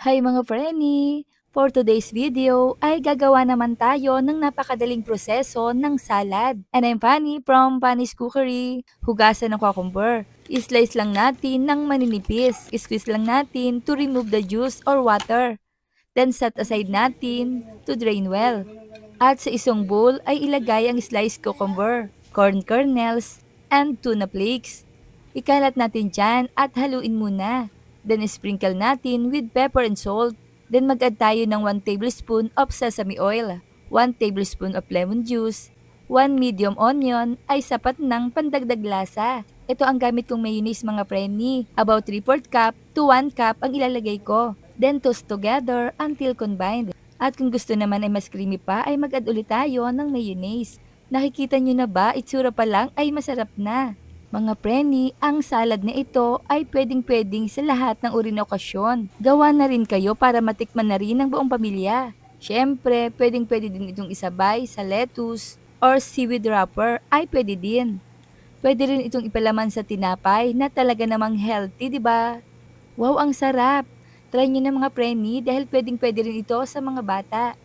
Hi mga preni! For today's video ay gagawa naman tayo ng napakadaling proseso ng salad. And I'm Fanny from Fanny's Cookery. Hugasan ng cucumber. I-slice lang natin ng maninipis. I-squeeze lang natin to remove the juice or water. Then set aside natin to drain well. At sa isang bowl ay ilagay ang sliced cucumber, corn kernels, and tuna flakes. Ikalat natin dyan at haluin muna. Then sprinkle natin with pepper and salt. Then mag-add tayo ng 1 tablespoon of sesame oil, 1 tablespoon of lemon juice, 1 medium onion ay sapat ng pandagdag lasa. Ito ang gamit kong mayonnaise mga preni. About 3/4 cup to 1 cup ang ilalagay ko. Then toast together until combined. At kung gusto naman ay mas creamy pa ay mag-add ulit tayo ng mayonnaise. Nakikita nyo na ba, itsura pa lang ay masarap na. Mga preni, ang salad na ito ay pwedeng-pwedeng sa lahat ng uri ng okasyon. Gawa na rin kayo para matikman na rin ng buong pamilya. Siyempre, pwedeng-pwede din itong isabay sa lettuce or seaweed wrapper ay pwede din. Pwede rin itong ipalaman sa tinapay na talaga namang healthy, di ba? Wow, ang sarap! Try nyo na mga preni dahil pwedeng-pwede rin ito sa mga bata.